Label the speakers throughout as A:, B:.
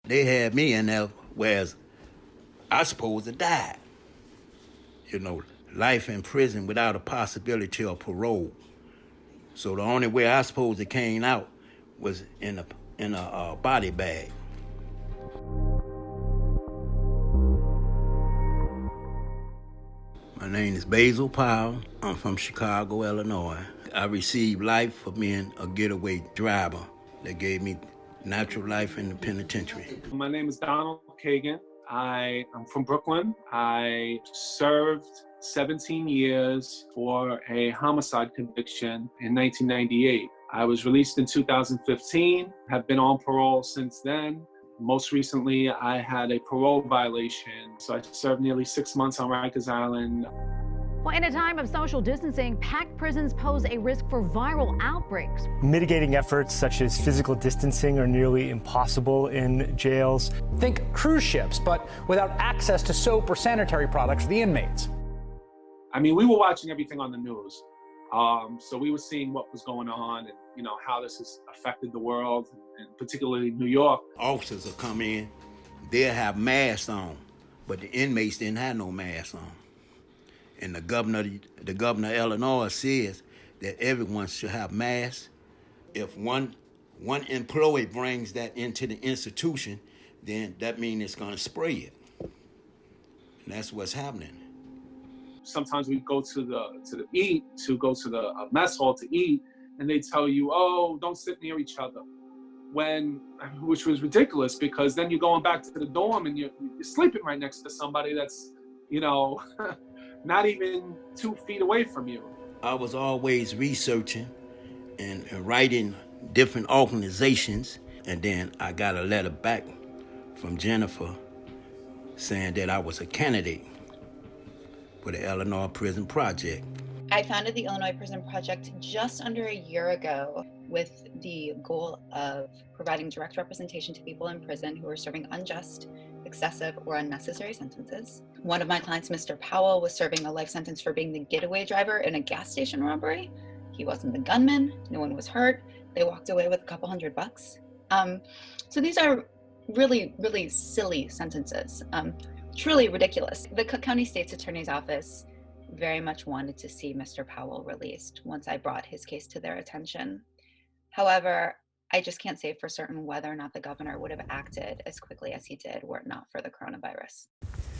A: They had me in there, whereas I supposed to die. Life in prison without a possibility of parole. So the only way I supposed to came out was in a body bag. My name is Basil Powell. I'm from Chicago, Illinois. I received life for being a getaway driver that gave me natural life in the penitentiary.
B: My name is Donald Kagan. I am from Brooklyn. I served 17 years for a homicide conviction in 1998. I was released in 2015, have been on parole since then. Most recently, I had a parole violation, so I served nearly 6 months on Rikers Island.
C: Well, in a time of social distancing, packed prisons pose a risk for viral outbreaks.
D: Mitigating efforts such as physical distancing are nearly impossible in jails.
E: Think cruise ships, but without access to soap or sanitary products for the inmates.
B: I mean, we were watching everything on the news. So we were seeing what was going on and, how this has affected the world, and particularly New York.
A: Officers will come in, they'll have masks on, but the inmates didn't have no masks on. And the governor of Illinois says that everyone should have masks. If one employee brings that into the institution, then that means it's gonna spray it. And that's what's happening.
B: Sometimes we go to the mess hall to eat, and they tell you, oh, don't sit near each other. Which was ridiculous, because then you're going back to the dorm and you're sleeping right next to somebody that's, not even 2 feet away from you.
A: I was always researching and writing different organizations, and then I got a letter back from Jennifer saying that I was a candidate for the Illinois Prison Project.
F: I founded the Illinois Prison Project just under a year ago with the goal of providing direct representation to people in prison who are serving unjust, excessive, or unnecessary sentences. One of my clients, Mr. Powell, was serving a life sentence for being the getaway driver in a gas station robbery. He wasn't the gunman, no one was hurt. They walked away with a couple $100. So these are really, really silly sentences, truly ridiculous. The Cook County State's Attorney's Office very much wanted to see Mr. Powell released once I brought his case to their attention. However, I just can't say for certain whether or not the governor would have acted as quickly as he did were it not for the coronavirus.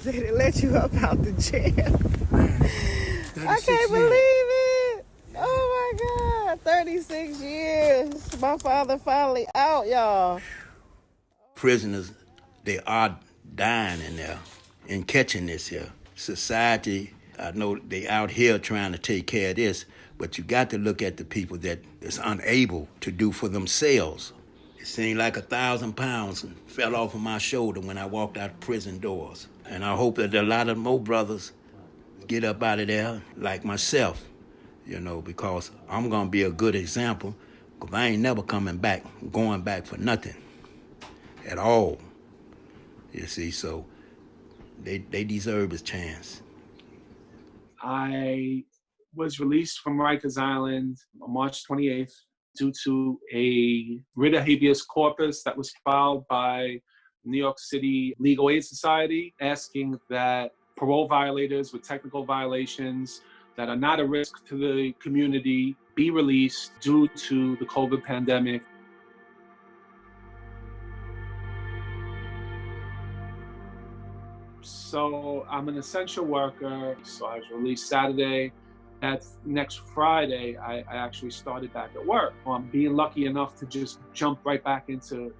G: They didn't let you up out the jail. I can't believe it. Oh my God, 36 years. My father finally out, y'all.
A: Prisoners, they are dying in there and catching this here. Society, I know they out here trying to take care of this, but you got to look at the people that is unable to do for themselves. It seemed like 1,000 pounds fell off of my shoulder when I walked out the prison doors. And I hope that a lot of more brothers get up out of there like myself, because I'm gonna be a good example, because I ain't never going back for nothing at all. You see, so they deserve a chance.
B: I was released from Rikers Island on March 28th due to a writ of habeas corpus that was filed by New York City Legal Aid Society, asking that parole violators with technical violations that are not a risk to the community be released due to the COVID pandemic. So I'm an essential worker, so I was released Saturday. That next Friday, I actually started back at work. I'm being lucky enough to just jump right back into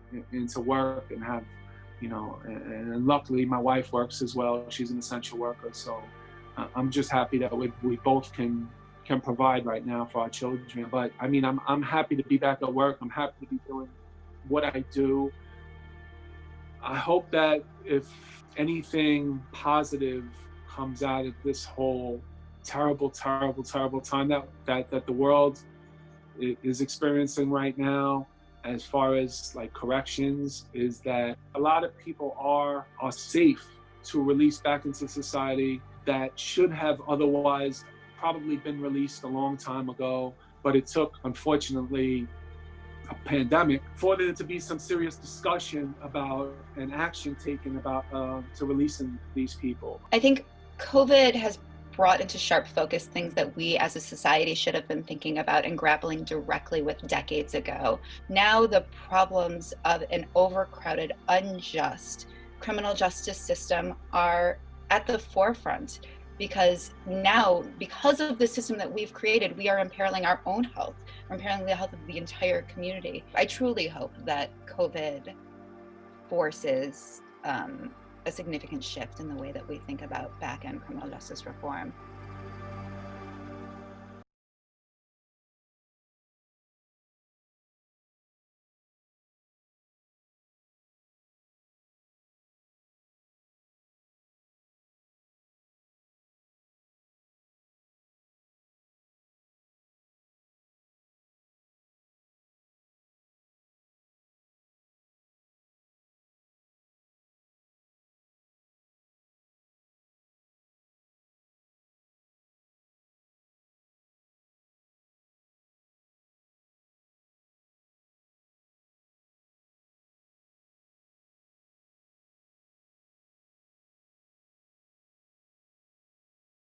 B: work and have, and luckily my wife works as well. She's an essential worker, so I'm just happy that we both can provide right now for our children. But I mean, I'm happy to be back at work. I'm happy to be doing what I do. I hope that if anything positive comes out of this whole terrible, terrible, terrible time that the world is experiencing right now, as far as like corrections, is that a lot of people are safe to release back into society that should have otherwise probably been released a long time ago. But it took, unfortunately, a pandemic, for there to be some serious discussion about and action taken about to releasing these people.
F: I think COVID has brought into sharp focus things that we as a society should have been thinking about and grappling directly with decades ago. Now the problems of an overcrowded, unjust criminal justice system are at the forefront, because now, because of the system that we've created, we are imperiling our own health, we're imperiling the health of the entire community. I truly hope that COVID forces a significant shift in the way that we think about back-end criminal justice reform.